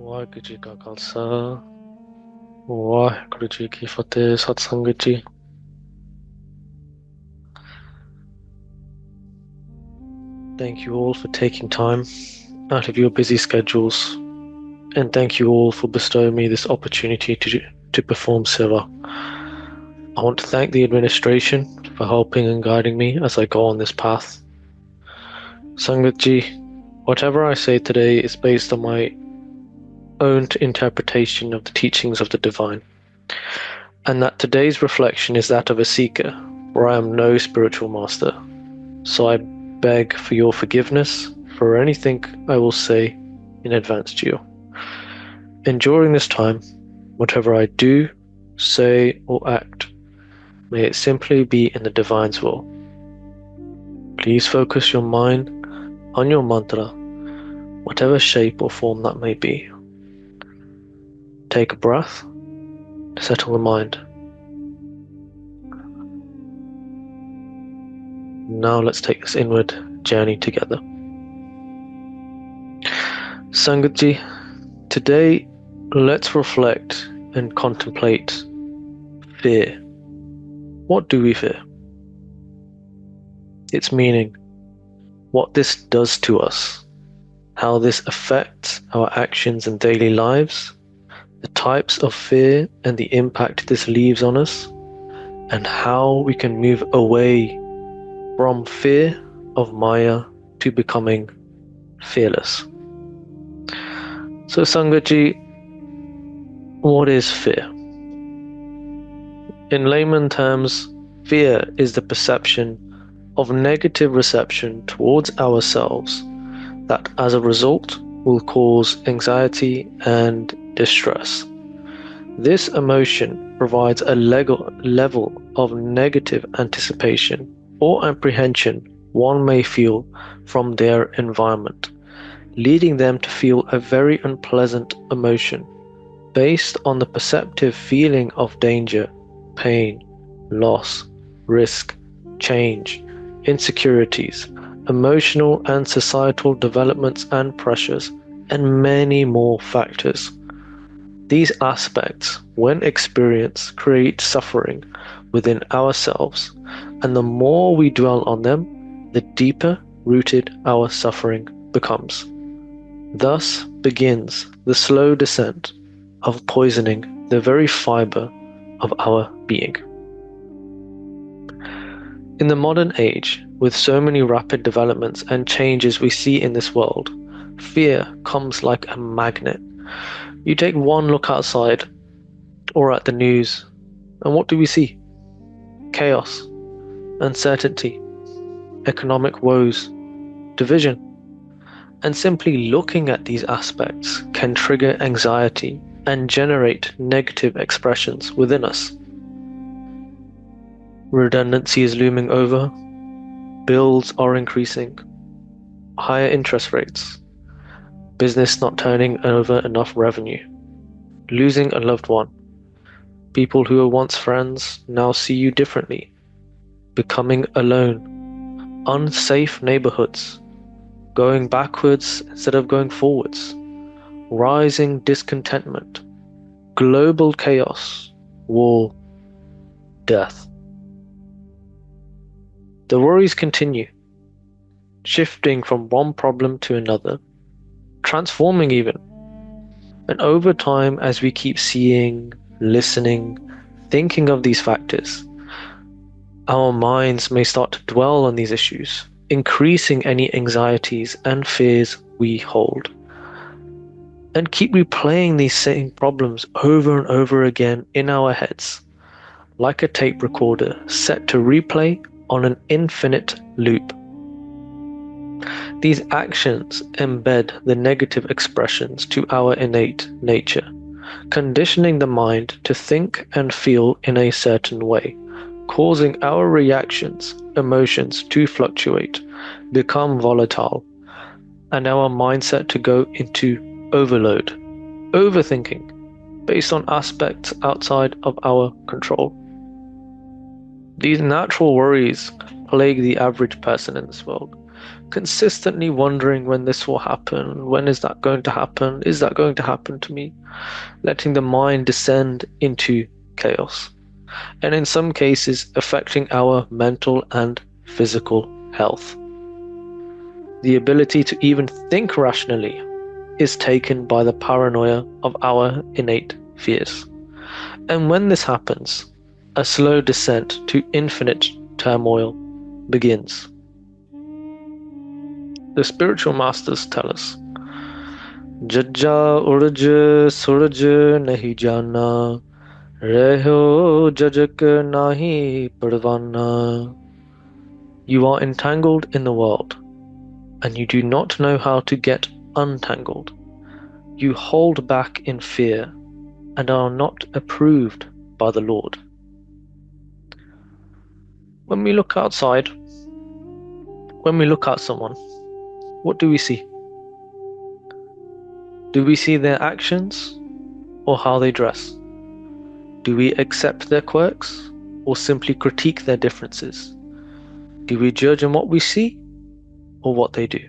ਵਾਹਿਗੁਰੂ ਜੀ ਕਾ ਖਾਲਸਾ ਵਾਹਿਗੁਰੂ ਜੀ ਕੀ ਫਤਿਹ ਸਤ ਸੰਗਤ ਜੀ thank you all for taking time out of your busy schedules and thank you all for bestowing me this opportunity to perform seva. I want to thank the administration for helping and guiding me as I go on this path. Sangat ji, whatever I say today is based on my own interpretation of the teachings of the divine, and that today's reflection is that of a seeker, for I am no spiritual master. So I beg for your forgiveness for anything I will say in advance to you. And during this time, whatever I do, say, or act, may it simply be in the divine's will. Please focus your mind on your mantra, whatever shape or form that may be. Take a breath to settle the mind. Now let's take this inward journey together. Sangat ji, today let's reflect and contemplate fear. What do we fear? Its meaning, what this does to us, how this affects our actions and daily lives, the types of fear and the impact this leaves on us, and how we can move away from fear of Maya to becoming fearless. So Sangat ji, what is fear? In layman terms, fear is the perception of negative reception towards ourselves that as a result will cause anxiety and distress. This emotion provides a level of negative anticipation or apprehension one may feel from their environment, leading them to feel a very unpleasant emotion based on the perceptive feeling of danger, pain, loss, risk, change, insecurities, emotional and societal developments and pressures, and many more factors. These aspects, when experienced, create suffering within ourselves, and the more we dwell on them, the deeper rooted our suffering becomes. Thus begins the slow descent of poisoning the very fiber of our being. In the modern age, with so many rapid developments and changes we see in this world, fear comes like a magnet. You take one look outside or at the news, and what do we see? Chaos, uncertainty, economic woes, division. And simply looking at these aspects can trigger anxiety and generate negative expressions within us. Redundancy is looming over, bills are increasing, higher interest rates, business not turning over enough revenue, losing a loved one, people who were once friends now see you differently, becoming alone, unsafe neighborhoods, going backwards instead of going forwards, rising discontentment, global chaos, war, death. The worries continue, shifting from one problem to another, transforming even. And over time, as we keep seeing, listening, thinking of these factors, our minds may start to dwell on these issues, increasing any anxieties and fears we hold, and keep replaying these same problems over and over again in our heads, like a tape recorder set to replay on an infinite loop. These actions embed the negative expressions to our innate nature, conditioning the mind to think and feel in a certain way, causing our reactions, emotions to fluctuate, become volatile, and our mindset to go into overload, overthinking, based on aspects outside of our control. These natural worries plague the average person in this world, consistently wondering when this will happen, when is that going to happen, is that going to happen to me, letting the mind descend into chaos, and in some cases affecting our mental and physical health. The ability to even think rationally is taken by the paranoia of our innate fears. And when this happens, a slow descent to infinite turmoil begins. The spiritual masters tell us, Jajja urj surj nahi jana, reho jajak nahi parvana. You are entangled in the world, and you do not know how to get untangled. You hold back in fear and are not approved by the Lord. When we look outside, when we look at someone, what do we see? Do we see their actions or how they dress? Do we accept their quirks or simply critique their differences? Do we judge on what we see or what they do?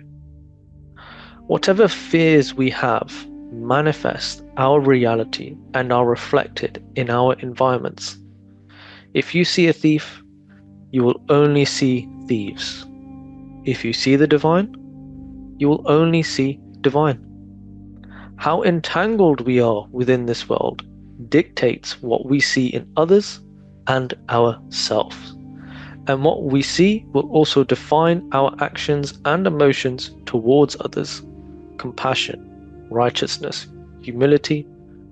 Whatever fears we have manifest our reality and are reflected in our environments. If you see a thief, you will only see thieves. If you see the divine, you will only see divine. How entangled we are within this world dictates what we see in others and ourselves. And what we see will also define our actions and emotions towards others. Compassion, righteousness, humility,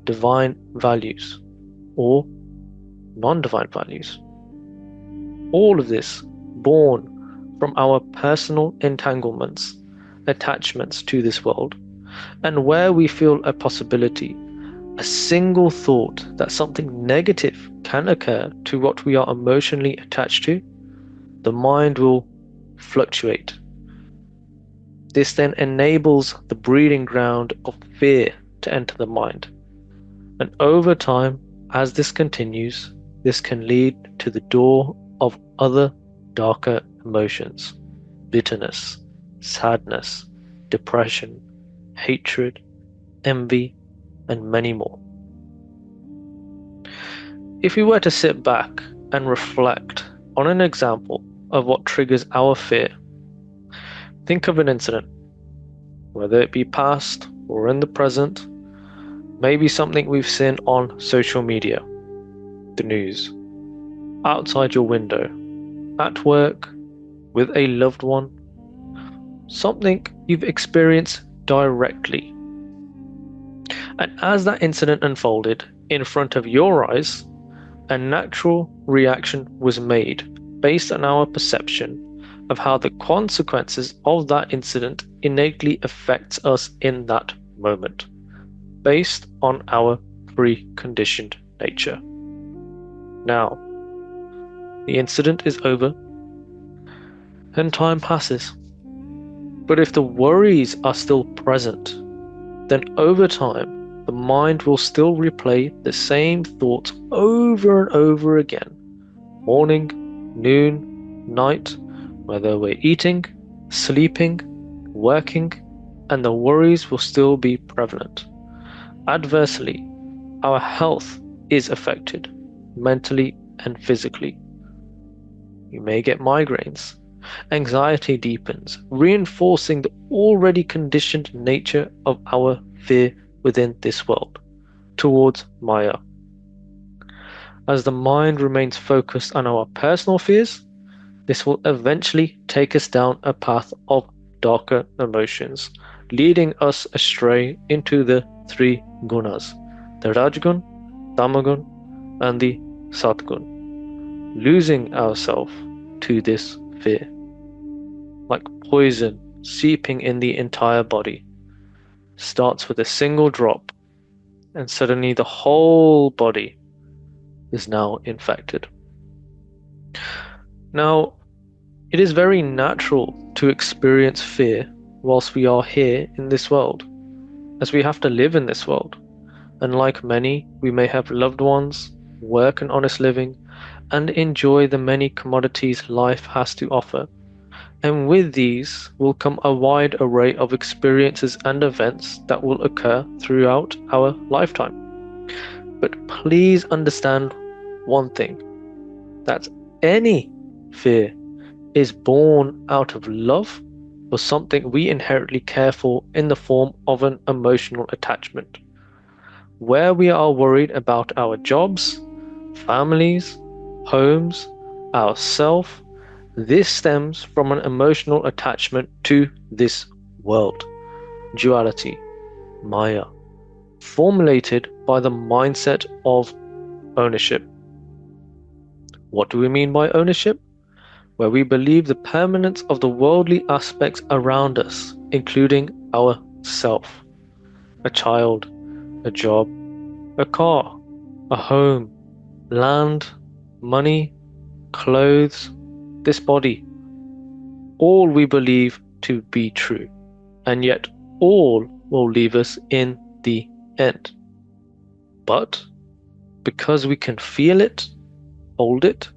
divine values, or non-divine values. All of this born from our personal entanglements, attachments to this world, and where we feel a possibility, a single thought that something negative can occur to what we are emotionally attached to, the mind will fluctuate. This then enables the breeding ground of fear to enter the mind. And over time, as this continues, this can lead to the door of other darker emotions, bitterness, sadness, depression, hatred, envy, and many more. If we were to sit back and reflect on an example of what triggers our fear, think of an incident, whether it be past or in the present, maybe something we've seen on social media, the news, outside your window, at work, with a loved one, something you've experienced directly. And as that incident unfolded in front of your eyes, a natural reaction was made based on our perception of how the consequences of that incident innately affects us in that moment, based on our preconditioned nature. Now, the incident is over and time passes. But if the worries are still present, then over time, the mind will still replay the same thoughts over and over again, morning, noon, night, whether we're eating, sleeping, working, and the worries will still be prevalent. Adversely, our health is affected, mentally and physically. You may get migraines. Anxiety deepens, reinforcing the already conditioned nature of our fear within this world, towards Maya. As the mind remains focused on our personal fears, this will eventually take us down a path of darker emotions, leading us astray into the three gunas, the Rajgun, Tamagun, and the Satgun, losing ourselves to this fear. Like poison seeping in the entire body, starts with a single drop, and suddenly the whole body is now infected. Now, it is very natural to experience fear whilst we are here in this world, as we have to live in this world. And like many, we may have loved ones, work an honest living, and enjoy the many commodities life has to offer. And with these will come a wide array of experiences and events that will occur throughout our lifetime. But please understand one thing, that any fear is born out of love for something we inherently care for in the form of an emotional attachment. Where we are worried about our jobs, families, homes, ourself, this stems from an emotional attachment to this world, duality, Maya, formulated by the mindset of ownership. What do we mean by ownership? Where we believe the permanence of the worldly aspects around us, including our self, a child, a job, a car, a home, land, money, clothes, this body, all we believe to be true, and yet all will leave us in the end. But because we can feel it, hold it,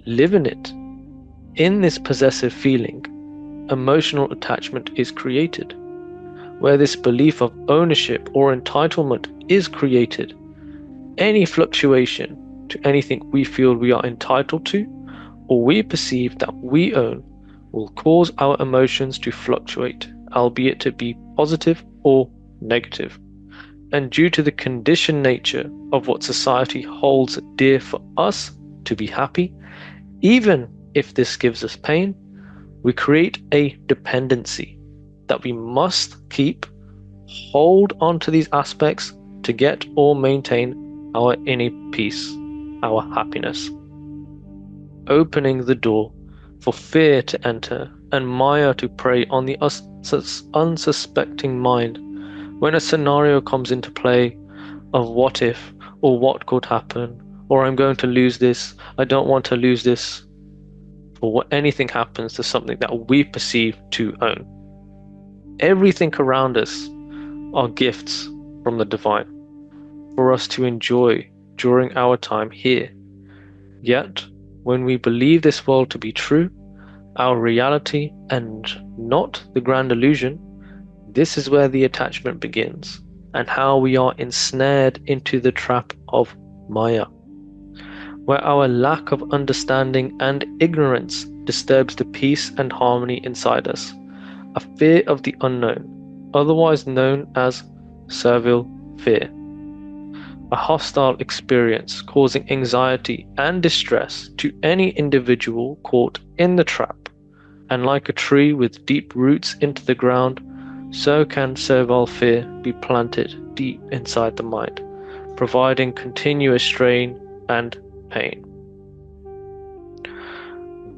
live in this possessive feeling, emotional attachment is created. Where this belief of ownership or entitlement is created, any fluctuation to anything we feel we are entitled to or we perceive that we own will cause our emotions to fluctuate, albeit to be positive or negative. And due to the conditioned nature of what society holds dear for us to be happy, even if this gives us pain, we create a dependency that we must keep, hold on to these aspects to get or maintain our inner peace, our happiness, opening the door for fear to enter and Maya to prey on the unsuspecting mind when a scenario comes into play of what if or what could happen, or I'm going to lose this, I don't want to lose this, or what anything happens to something that we perceive to own. Everything around us are gifts from the divine for us to enjoy during our time here. Yet, when we believe this world to be true, our reality and not the grand illusion, this is where the attachment begins and how we are ensnared into the trap of Maya, where our lack of understanding and ignorance disturbs the peace and harmony inside us, a fear of the unknown, otherwise known as servile fear, a hostile experience causing anxiety and distress to any individual caught in the trap. And like a tree with deep roots into the ground, so can servile fear be planted deep inside the mind, providing continuous strain and pain.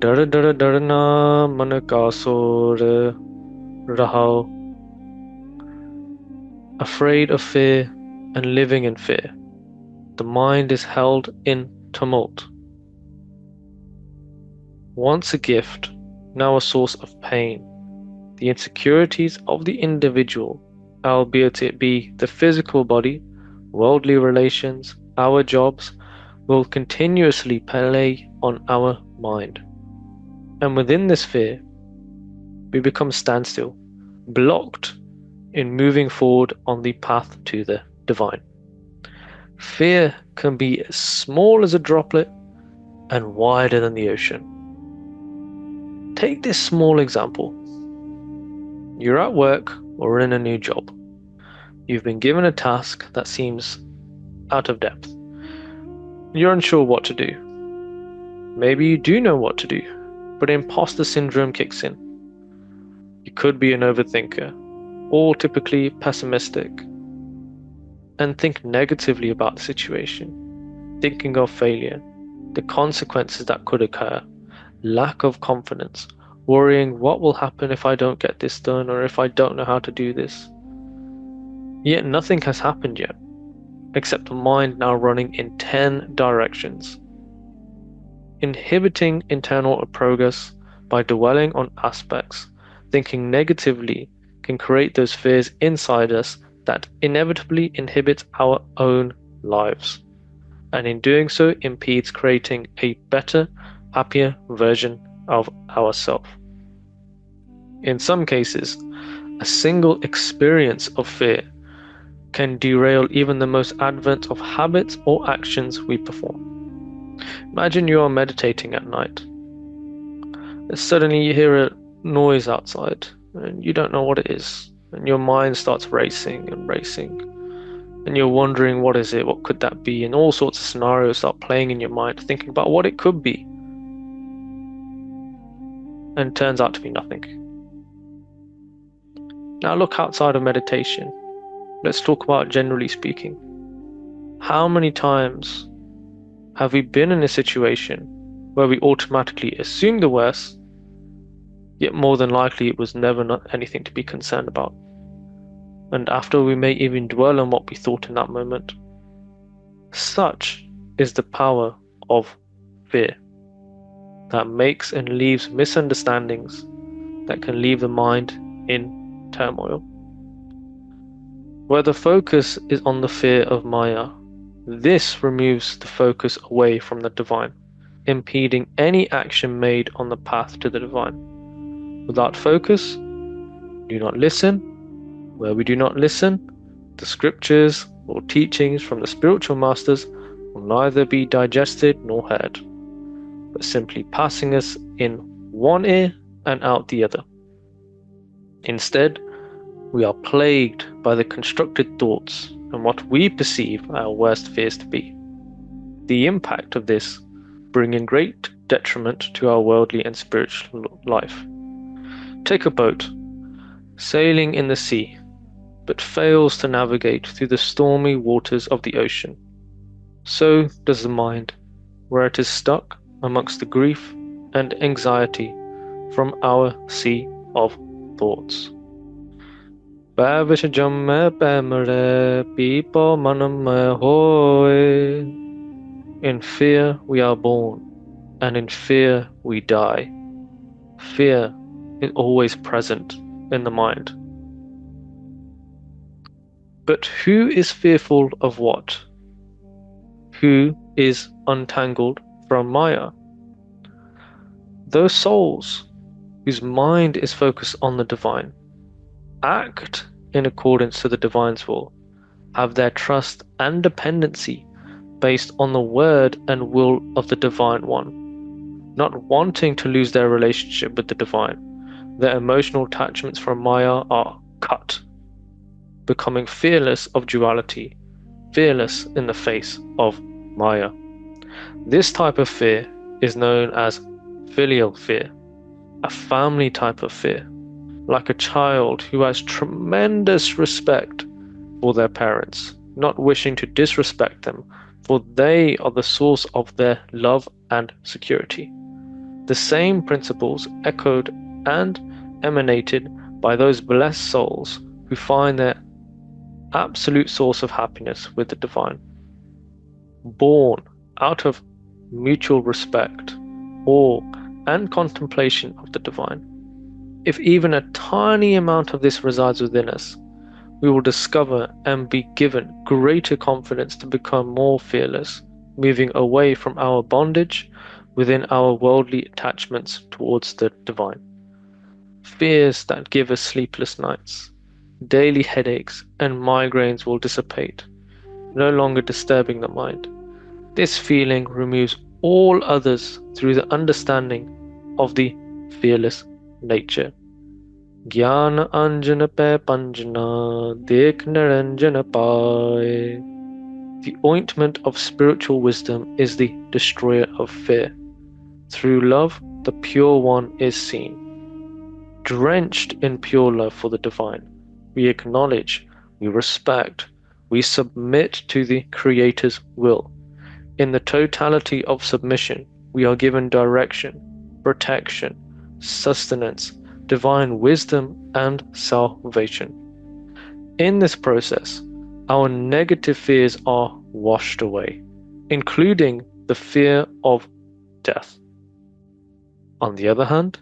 Dara dara dara na man ka sor raho. Afraid of fear and living in fear, the mind is held in tumult. Once a gift, now a source of pain, the insecurities of the individual, albeit it be the physical body, worldly relations, our jobs, will continuously play on our mind. And within this fear, we become standstill, blocked in moving forward on the path to the divine. Fear can be as small as a droplet and wider than the ocean. Take this small example. You're at work or in a new job. You've been given a task that seems out of depth. You're unsure what to do. Maybe you do know what to do, but imposter syndrome kicks in. You could be an overthinker, or typically pessimistic, and think negatively about the situation, thinking of failure, the consequences that could occur, lack of confidence, worrying what will happen if I don't get this done or if I don't know how to do this. Yet nothing has happened yet, except the mind now running in 10 directions. Inhibiting internal progress by dwelling on aspects, thinking negatively can create those fears inside us that inevitably inhibit our own lives, and in doing so impedes creating a better, happier version of ourselves. In some cases, a single experience of fear can derail even the most advanced of habits or actions we perform. Imagine you are meditating at night, and suddenly you hear a noise outside, and you don't know what it is, and your mind starts racing and racing, and you're wondering, what is it? What could that be? And all sorts of scenarios start playing in your mind, thinking about what it could be, and it turns out to be nothing. Now look outside of meditation. Let's talk about generally speaking. How many times have we been in a situation where we automatically assume the worst, yet more than likely it was never not anything to be concerned about? And after we may even dwell on what we thought in that moment. Such is the power of fear that makes and leaves misunderstandings that can leave the mind in turmoil. Where the focus is on the fear of Maya, this removes the focus away from the divine, impeding any action made on the path to the divine. Without focus, do not listen. Where we do not listen, the scriptures or teachings from the spiritual masters will neither be digested nor heard, but simply passing us in one ear and out the other. Instead, we are plagued by the constructed thoughts and what we perceive our worst fears to be. The impact of this bringing great detriment to our worldly and spiritual life. Take a boat, sailing in the sea, but fails to navigate through the stormy waters of the ocean. So does the mind, where it is stuck amongst the grief and anxiety from our sea of thoughts. In fear we are born, and in fear we die. Fear is always present in the mind. But who is fearful of what? Who is untangled from Maya? Those souls whose mind is focused on the divine, act in accordance to the divine's will, have their trust and dependency based on the word and will of the divine one, not wanting to lose their relationship with the divine. Their emotional attachments from Maya are cut, becoming fearless of duality, fearless in the face of Maya. This type of fear is known as filial fear, a family type of fear, like a child who has tremendous respect for their parents, not wishing to disrespect them, for they are the source of their love and security. The same principles echoed and emanated by those blessed souls who find their absolute source of happiness with the divine, born out of mutual respect, awe, and contemplation of the divine. If even a tiny amount of this resides within us, we will discover and be given greater confidence to become more fearless, moving away from our bondage within our worldly attachments towards the divine. Fears that give us sleepless nights, daily headaches, and migraines will dissipate, no longer disturbing the mind. This feeling removes all others through the understanding of the fearless nature. Jnana anjana pe panjana, dekh naranjana paye. The ointment of spiritual wisdom is the destroyer of fear. Through love, the pure one is seen. Drenched in pure love for the divine, we acknowledge, we respect, we submit to the Creator's will. In the totality of submission, we are given direction, protection, sustenance, divine wisdom, and salvation. In this process, our negative fears are washed away, including the fear of death. On the other hand,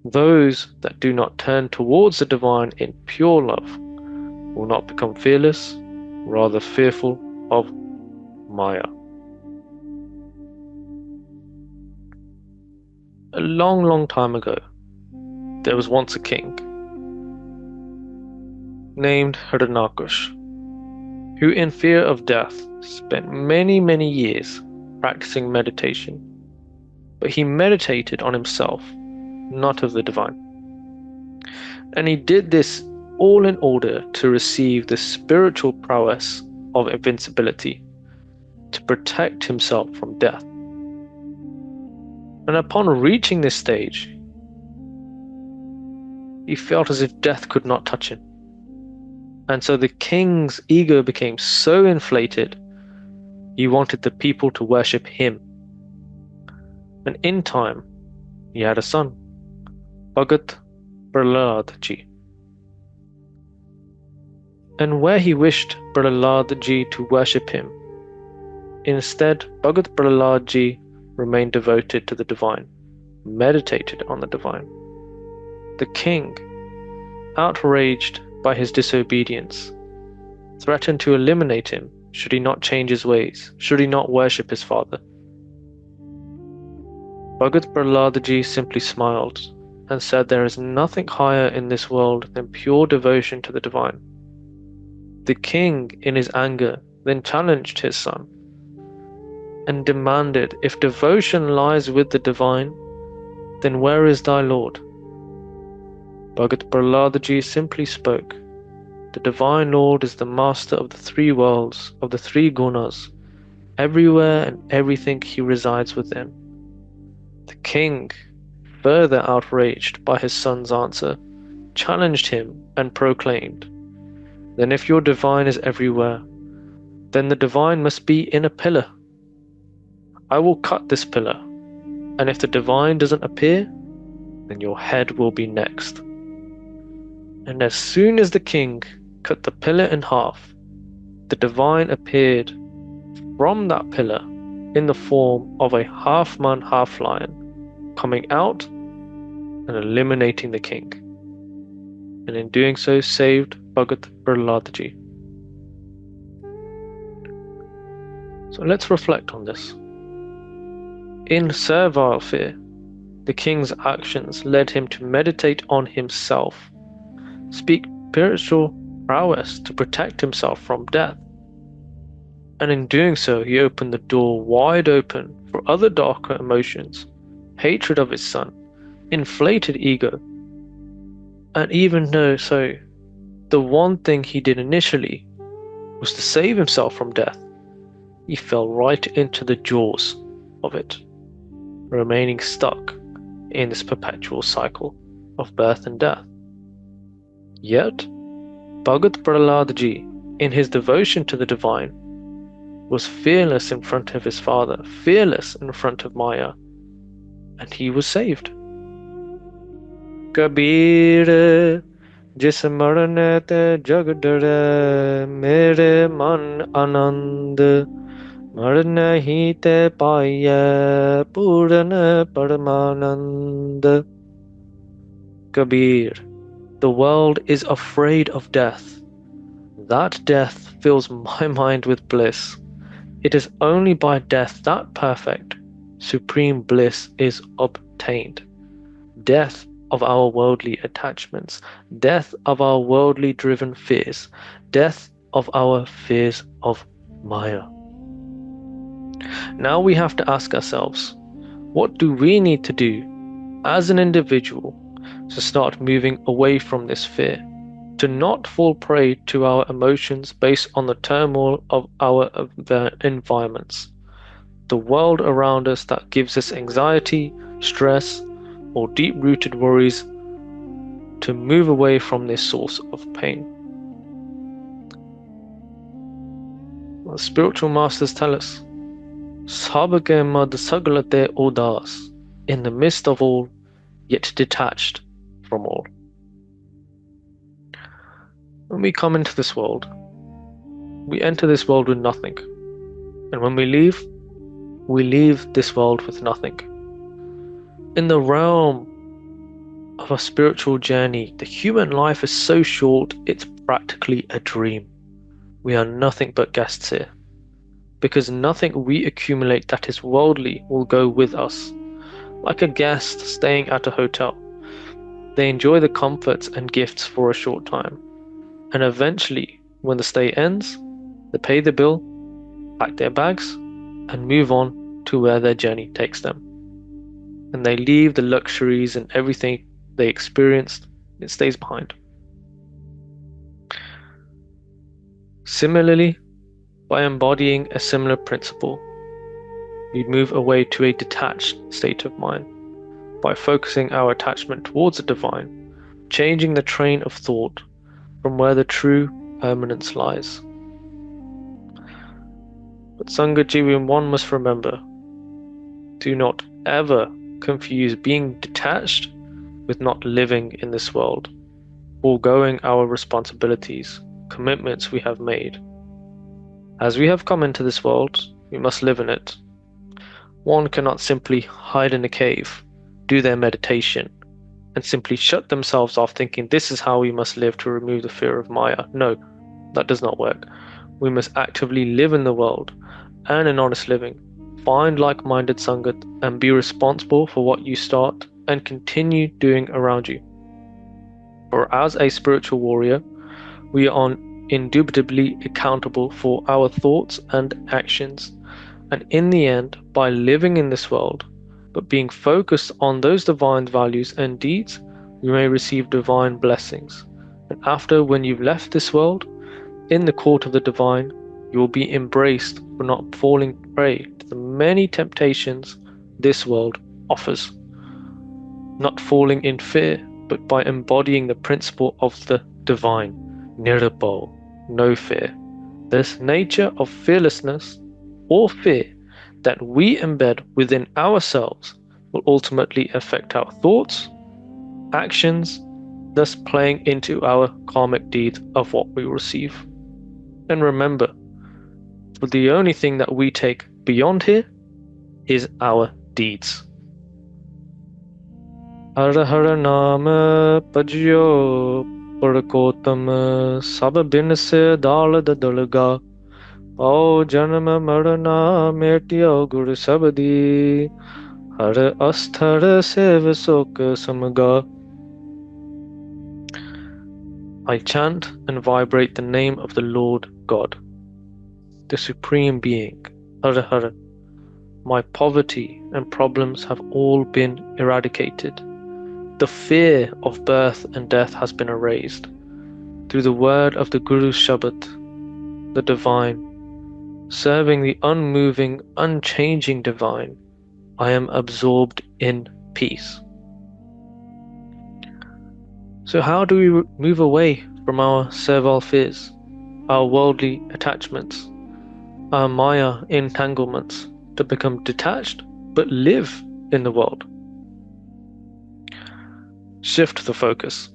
those that do not turn towards the divine in pure love will not become fearless, rather fearful of Maya. A long, long time ago, there was once a king. named Hiranakush, who in fear of death spent many, many years practicing meditation. But he meditated on himself, not of the divine. And he did this all in order to receive the spiritual prowess of invincibility, to protect himself from death. And upon reaching this stage, he felt as if death could not touch him. And so the king's ego became so inflated, he wanted the people to worship him. And in time, he had a son, Bhagat Prahlad Ji. And where he wished Prahlad Ji to worship him, instead Bhagat Prahlad Ji remained devoted to the divine, meditated on the divine. The king, outraged by his disobedience, threatened to eliminate him should he not change his ways, should he not worship his father. Bhagat Prahlad Ji simply smiled and said there is nothing higher in this world than pure devotion to the divine. The king, in his anger, then challenged his son and demanded, if devotion lies with the divine, then where is thy Lord? Bhagat Prahlad Ji simply spoke, the divine Lord is the master of the three worlds, of the three gunas. Everywhere and everything he resides within. The king, further outraged by his son's answer, challenged him and proclaimed, then if your divine is everywhere, then the divine must be in a pillar. I will cut this pillar, and if the divine doesn't appear, then your head will be next. And as soon as the king cut the pillar in half, the divine appeared from that pillar in the form of a half-man, half-lion, coming out and eliminating the king, and in doing so saved Bhagat Prahlad Ji. So let's reflect on this. In servile fear, the king's actions led him to meditate on himself, speak spiritual prowess to protect himself from death. And in doing so, he opened the door wide open for other darker emotions, hatred of his son, inflated ego. And even though so, the one thing he did initially was to save himself from death, he fell right into the jaws of it, remaining stuck in this perpetual cycle of birth and death. Yet, Bhagat Prahlad Ji, in his devotion to the divine, was fearless in front of his father, fearless in front of Maya, and he was saved. Kabir, jis marne te jag dare, mere man anand, marne hi te paiye, puran paramanand. Kabir, the world is afraid of death. That death fills my mind with bliss. It is only by death that perfect, supreme bliss is obtained. Death of our worldly attachments, death of our worldly driven fears, death of our fears of Maya. Now we have to ask ourselves, what do we need to do as an individual to start moving away from this fear, to not fall prey to our emotions based on the turmoil of our environments, the world around us that gives us anxiety, stress, or deep-rooted worries, to move away from this source of pain. The spiritual masters tell us, Sabke mad saglate udas, in the midst of all, yet detached from all. When we come into this world, we enter this world with nothing. And when we leave this world with nothing. In the realm of a spiritual journey, the human life is so short, it's practically a dream. We are nothing but guests here, because nothing we accumulate that is worldly will go with us. Like a guest staying at a hotel, they enjoy the comforts and gifts for a short time, And eventually, when the stay ends, they pay the bill, pack their bags, and move on to where their journey takes them. And they leave the luxuries and everything they experienced, it stays behind. Similarly, by embodying a similar principle, we move away to a detached state of mind by focusing our attachment towards the divine, changing the train of thought from where the true permanence lies. But Sangaji, one must remember, do not ever confuse being detached with not living in this world, foregoing our responsibilities, commitments we have made. As we have come into this world, we must live in it. One cannot simply hide in a cave, do their meditation, and simply shut themselves off thinking this is how we must live to remove the fear of Maya. No, that does not work. We must actively live in the world, earn an honest living, find like-minded Sangat, and be responsible for what you start and continue doing around you. For as a spiritual warrior, we are indubitably accountable for our thoughts and actions. And in the end, by living in this world, but being focused on those divine values and deeds, we may receive divine blessings. And after, when you've left this world, in the court of the divine, you will be embraced for not falling prey to the many temptations this world offers. Not falling in fear, but by embodying the principle of the divine, Nirabho, no fear. This nature of fearlessness or fear that we embed within ourselves will ultimately affect our thoughts, actions, thus playing into our karmic deeds of what we receive. And remember, for the only thing that we take beyond here is our deeds. Har har naam bhajyo parkotam sab bin se dal dalga. O janma marana metyo gur sabdi har asthar sev sok samga. I chant and vibrate the name of the Lord God, the Supreme Being, Har Har. My poverty and problems have all been eradicated. The fear of birth and death has been erased. Through the word of the Guru Shabad, the divine, serving the unmoving, unchanging divine, I am absorbed in peace. So how do we move away from our servile fears, our worldly attachments, our Maya entanglements to become detached but live in the world? Shift the focus.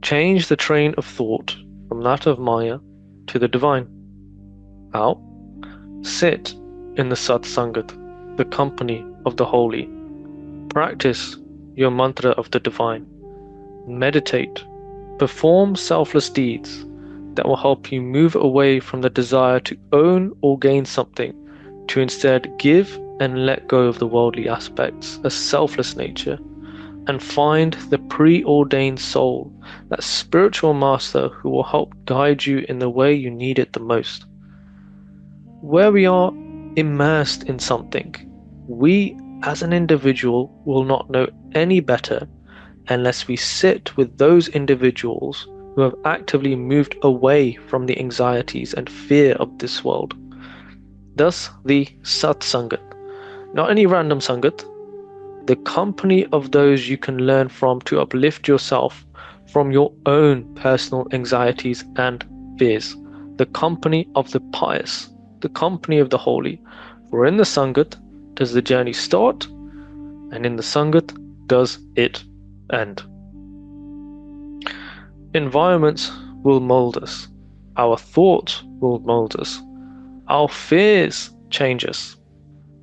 Change the train of thought from that of Maya to the divine. How? Sit in the Sat Sangat, the company of the holy. Practice your mantra of the divine. Meditate. Perform selfless deeds that will help you move away from the desire to own or gain something, to instead give and let go of the worldly aspects, a selfless nature, and find the preordained soul, that spiritual master who will help guide you in the way you need it the most. Where we are immersed in something, we as an individual will not know any better unless we sit with those individuals who have actively moved away from the anxieties and fear of this world. Thus, the Sat Sangat, not any random Sangat, the company of those you can learn from to uplift yourself from your own personal anxieties and fears, the company of the pious, the company of the holy. For in the Sangat does the journey start, and in the Sangat does it end. Environments will mold us. Our thoughts will mold us. Our fears change us.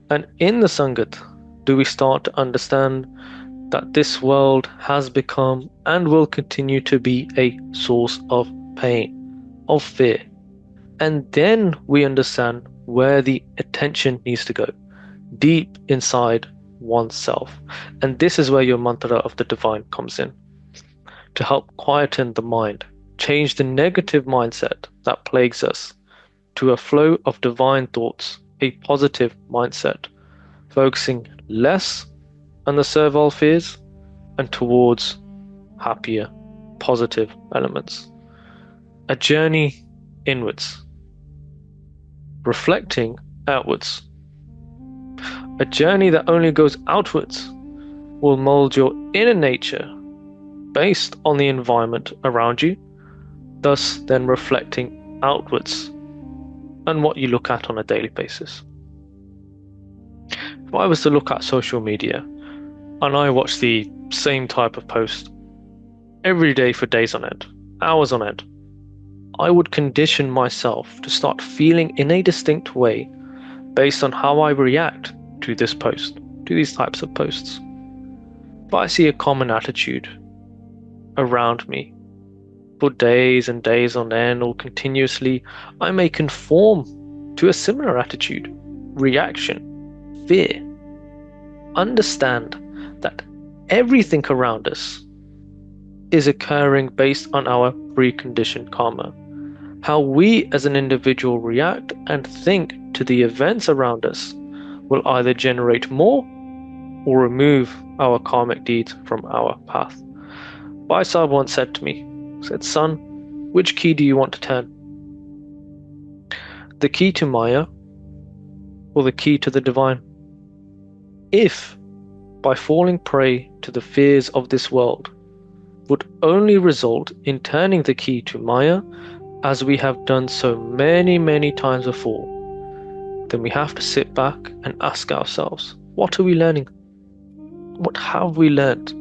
And in the Sangat, do we start to understand that this world has become and will continue to be a source of pain, of fear. And then we understand where the attention needs to go, deep inside oneself. And this is where your mantra of the divine comes in, to help quieten the mind, change the negative mindset that plagues us to a flow of divine thoughts, a positive mindset, focusing less on the servile fears and towards happier, positive elements. A journey inwards, reflecting outwards. A journey that only goes outwards will mold your inner nature based on the environment around you, thus then reflecting outwards and what you look at on a daily basis. If I was to look at social media and I watch the same type of post every day for days on end, hours on end, I would condition myself to start feeling in a distinct way based on how I react to this post, to these types of posts. If I see a common attitude around me for days and days on end or continuously, I may conform to a similar attitude, reaction, fear. Understand that everything around us is occurring based on our preconditioned karma. How we as an individual react and think to the events around us will either generate more or remove our karmic deeds from our path. Vichars once said to me, said, "Son, which key do you want to turn? The key to Maya or the key to the divine? If, by falling prey to the fears of this world, would only result in turning the key to Maya, as we have done so many times before, then we have to sit back and ask ourselves, what are we learning? What have we learned?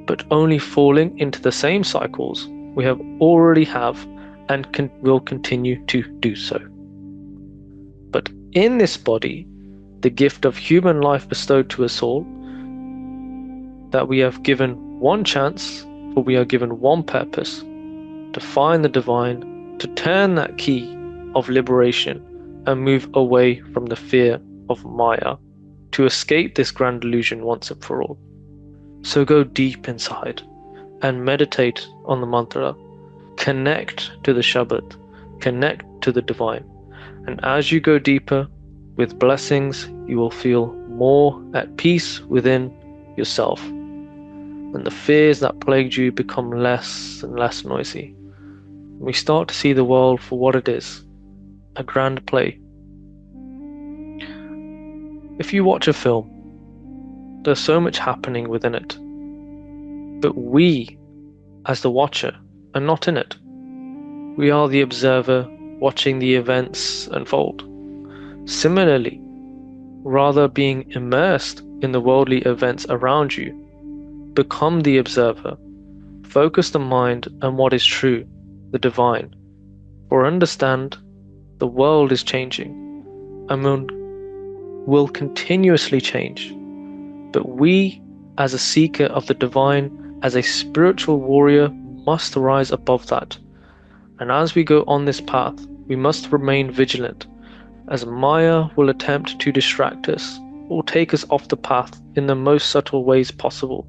But only falling into the same cycles we have already have and will continue to do so. But in this body, the gift of human life bestowed to us all, that we have given one chance, for we are given one purpose, to find the divine, to turn that key of liberation and move away from the fear of Maya, to escape this grand illusion once and for all. So go deep inside and meditate on the mantra, connect to the Shabad, connect to the divine. And as you go deeper with blessings, you will feel more at peace within yourself. And the fears that plagued you become less and less noisy. We start to see the world for what it is, a grand play. If you watch a film, there's so much happening within it. But we, as the watcher, are not in it. We are the observer watching the events unfold. Similarly, rather being immersed in the worldly events around you, become the observer. Focus the mind on what is true, the divine. For understand, the world is changing and will continuously change. But we, as a seeker of the divine, as a spiritual warrior, must rise above that. And as we go on this path, we must remain vigilant, as Maya will attempt to distract us or take us off the path in the most subtle ways possible,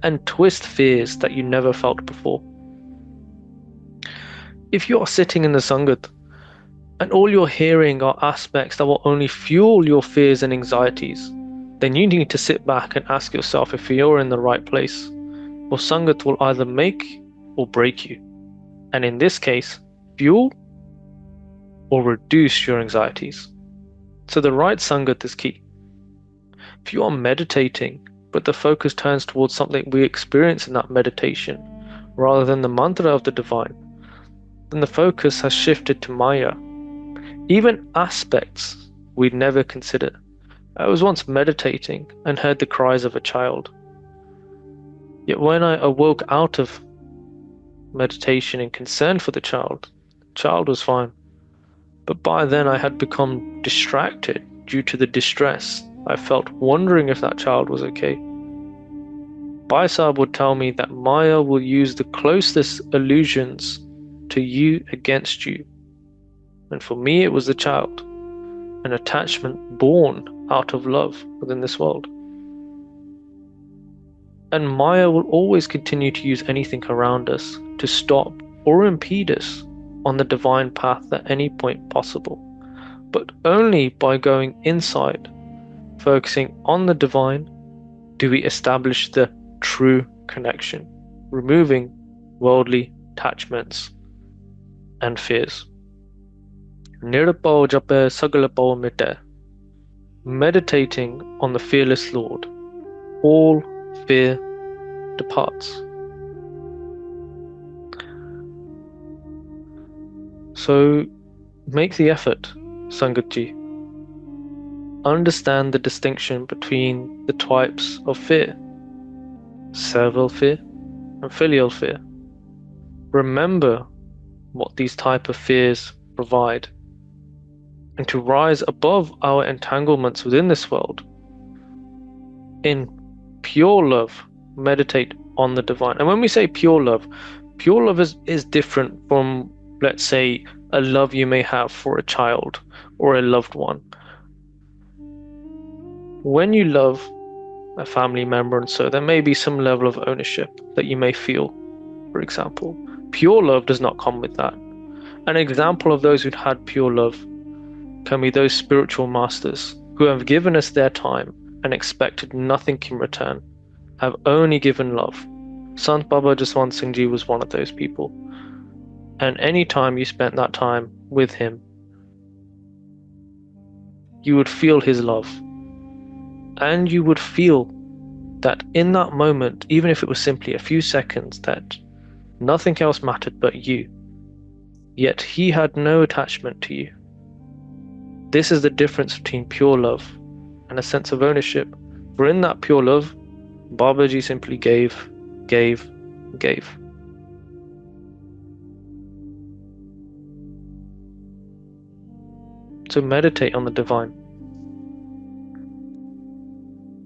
and twist fears that you never felt before. If you are sitting in the Sangat and all you're hearing are aspects that will only fuel your fears and anxieties, then you need to sit back and ask yourself if you're in the right place. Or Sangat will either make or break you, and in this case, fuel or reduce your anxieties. So the right Sangat is key. If you are meditating, but the focus turns towards something we experience in that meditation, rather than the mantra of the divine, then the focus has shifted to Maya. Even aspects we'd never consider. I was once meditating and heard the cries of a child. Yet when I awoke out of meditation in concern for the child was fine. But by then I had become distracted due to the distress I felt, wondering if that child was okay. Vichars would tell me that Maya will use the closest illusions to you against you. And for me, it was the child, an attachment born out of love within this world. And Maya will always continue to use anything around us to stop or impede us on the divine path at any point possible, but only by going inside, focusing on the divine, do we establish the true connection, removing worldly attachments and fears. Nirupao jape sagalapao mite. Meditating on the fearless Lord, all fear departs. So make the effort, Sangatji. Understand the distinction between the types of fear, servile fear and filial fear. Remember what these type of fears provide, and to rise above our entanglements within this world, in pure love, meditate on the divine. And when we say pure love is different from, let's say, a love you may have for a child or a loved one. When you love a family member, and so there may be some level of ownership that you may feel, for example. Pure love does not come with that. An example of those who'd had pure love can be those spiritual masters who have given us their time and expected nothing in return, have only given love. Sant Baba Jaswant Singh Ji was one of those people. And any time you spent that time with him, you would feel his love. And you would feel that in that moment, even if it was simply a few seconds, that nothing else mattered but you. Yet he had no attachment to you. This is the difference between pure love and a sense of ownership. For in that pure love, Babaji simply gave, gave, gave. So meditate on the divine.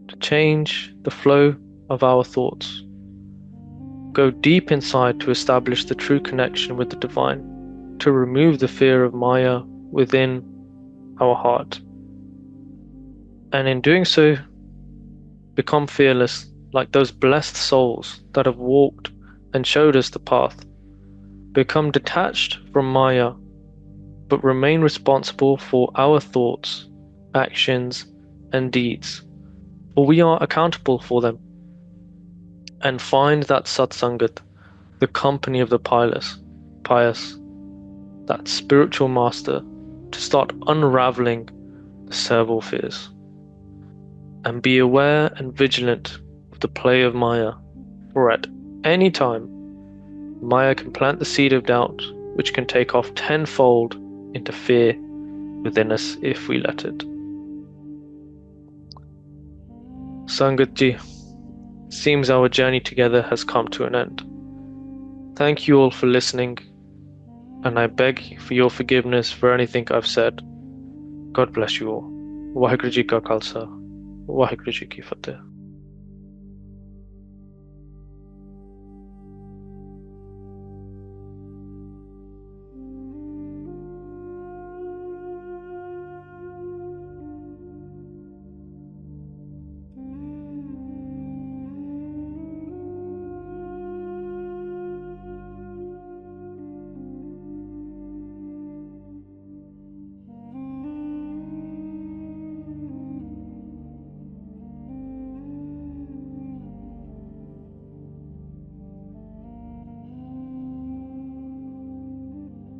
To change the flow of our thoughts. Go deep inside to establish the true connection with the divine, to remove the fear of Maya within our heart. And in doing so, become fearless like those blessed souls that have walked and showed us the path. Become detached from Maya, but remain responsible for our thoughts, actions, and deeds, for we are accountable for them. And find that satsangat, the company of the pious, that spiritual master, to start unraveling the servile fears. And be aware and vigilant of the play of Maya, for at any time, Maya can plant the seed of doubt, which can take off tenfold into fear within us if we let it. Sangatji, seems our journey together has come to an end. Thank you all for listening, and I beg for your forgiveness for anything I've said. God bless you all. Waheguru Ji Ka Khalsa, Waheguru Ji Ki Fateh.